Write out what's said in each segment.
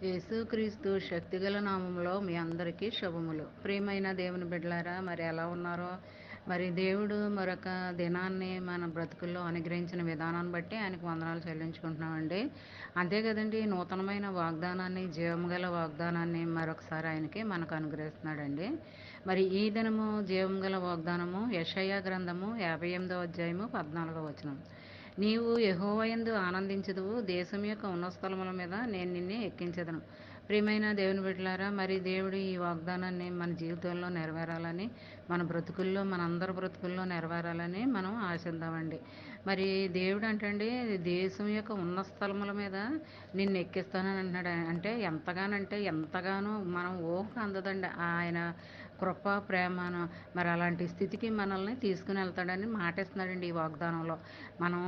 యేసుక్రీస్తు శక్తిగల నామములో మీ అందరికీ శుభములు. ప్రియమైన దేవుని బిడ్డలారా, మరి ఎలా ఉన్నారో, మరి దేవుడు మరొక దినాన్ని మన బ్రతుకుల్లో అనుగ్రహించిన విధానాన్ని బట్టి ఆయనకు వందనాలు చెల్లించుకుంటున్నామండి. అంతే కదండి, నూతనమైన వాగ్దానాన్ని, జీవము గల వాగ్దానాన్ని మరొకసారి ఆయనకి మనకు అనుగ్రహిస్తున్నాడండి. మరి ఈ దినము జీవము గల వాగ్దానము యెషయా గ్రంథము 58వ అధ్యాయము 14వ వచనం. నీవు యెహోవాయందు ఆనందించుదువు, దేశం యొక్క ఉన్నత స్థలముల మీద నేను నిన్ను ఎక్కించెదను. ప్రియమైన దేవుని బిడ్డలారా, మరి దేవుడు ఈ వాగ్దానాన్ని మన జీవితంలో నెరవేరాలని, మన బ్రతుకుల్లో, మనందరి బ్రతుకుల్లో నెరవేరాలని మనం ఆశిద్దామండి. మరి దేవుడు అంటండి, దేశం యొక్క ఉన్నత స్థలముల మీద నిన్ను ఎక్కిస్తానని అంటున్నాడు. అంటే ఎంతగానో మనం ఊహకు అందదండి ఆయన కృప, ప్రేమను. మరి అలాంటి స్థితికి మనల్ని తీసుకుని వెళ్తాడని మాటిస్తున్నాడండి ఈ వాగ్దానంలో. మనం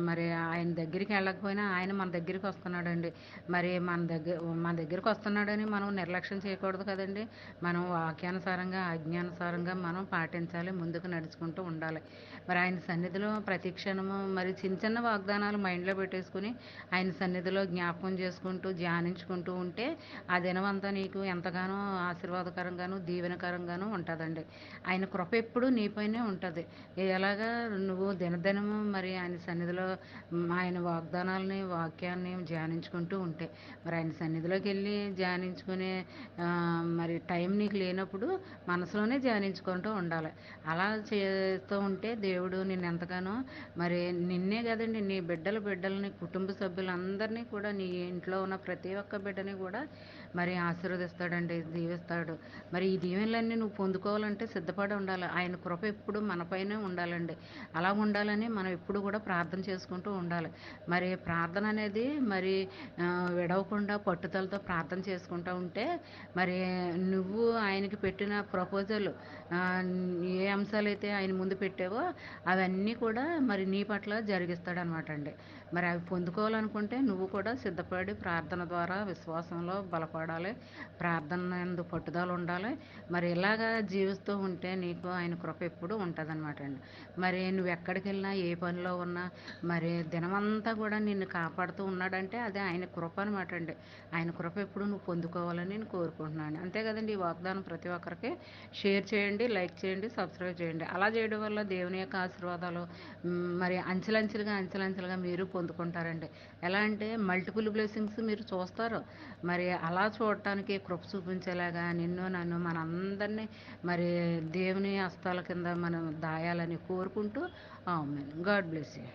మరి ఆయన దగ్గరికి వెళ్ళకపోయినా ఆయన మన దగ్గరికి వస్తున్నాడండి. మరి మన దగ్గరికి వస్తున్నాడని మనం నిర్లక్ష్యం చేయకూడదు కదండి. మనం వాక్యానుసారంగా, ఆజ్ఞానుసారంగా మనం పాటించాలి, ముందుకు నడుచుకుంటూ ఉండాలి. మరి ఆయన సన్నిధిలో ప్రతి క్షణము మరి చిన్న చిన్న వాగ్దానాలు మైండ్లో పెట్టేసుకుని ఆయన సన్నిధిలో జ్ఞాపకం చేసుకుంటూ, ధ్యానించుకుంటూ ఉంటే ఆ దినమంతా నీకు ఎంతగానో ఆశీర్వాదకరంగాను, దీవెనకరంగాను ఉంటుందండి. ఆయన కృప ఎప్పుడు నీపైనే ఉంటుంది. ఎలాగా నువ్వు దినదినము మరి ఆయన సన్నిధిలో ఆయన వాక్యాన్ని ధ్యానించుకుంటూ ఉంటే, మరి ఆయన సన్నిధిలోకి వెళ్ళి ధ్యానించుకునే మరి టైం నీకు లేనప్పుడు మనసులోనే ధ్యానించుకుంటూ ఉండాలి. అలా చేస్తూ ఉంటే దేవుడు నిన్ను ఎంతగానో మరి నిన్నే కదండి, నీ బిడ్డలని, కుటుంబ సభ్యులందరినీ కూడా, నీ ఇంట్లో ఉన్న ప్రతి ఒక్క బిడ్డని కూడా మరి ఆశీర్వదిస్తాడండి, దీవిస్తాడు. మరి ఈ దీవెనలన్నీ నువ్వు పొందుకోవాలంటే సిద్ధపడి ఉండాలి. ఆయన కృప ఎప్పుడు మనపైనే ఉండాలండి. అలా ఉండాలని మనం ఎప్పుడు కూడా ప్రార్థన చేసుకుంటూ ఉండాలి. మరి ప్రార్థన అనేది మరి విడవకుండా పట్టుదలతో ప్రార్థన చేసుకుంటూ ఉంటే, మరి నువ్వు ఆయనకి పెట్టిన ప్రపోజల్ ఏ అంశాలైతే ఆయన ముందు పెట్టావో అవన్నీ కూడా మరి నీ పట్ల జరిగిస్తాడనమాట అండి. మరి అవి పొందుకోవాలనుకుంటే నువ్వు కూడా సిద్ధపడి ప్రార్థన ద్వారా విశ్వాసంలో బలపడాలి, ప్రార్థన యందు పట్టుదల ఉండాలి. మరి ఇలాగా జీవిస్తూ ఉంటే నీకు ఆయన కృప ఎప్పుడు ఉంటుందన్నమాట అండి. మరి నువ్వు ఎక్కడికి వెళ్ళినా, ఏ పనిలో ఉన్నా, మరి దినమంతా కూడా నిన్ను కాపాడుతూ ఉన్నాడంటే అది ఆయన కృప అనమాట అండి. ఆయన కృప ఎప్పుడు నువ్వు పొందుకోవాలని నేను కోరుకుంటున్నాను. అంతే కదండి, ఈ వాగ్దానం ప్రతి ఒక్కరికి షేర్ చేయండి, లైక్ చేయండి, సబ్స్క్రైబ్ చేయండి. అలా చేయడం వల్ల దేవుని యొక్క ఆశీర్వాదాలు మరి అంచెలంచెలుగా మీరు పొందుకుంటారండి. ఎలా అంటే మల్టిపుల్ బ్లెస్సింగ్స్ మీరు చూస్తారు. మరి అలా చూడటానికి కృప చూపించేలాగా నిన్ను, నన్ను, మనందరినీ మరి దేవుని హస్తాల కింద మనం దాయాలని కోరుకుంటూ, ఆమేన్. God bless you.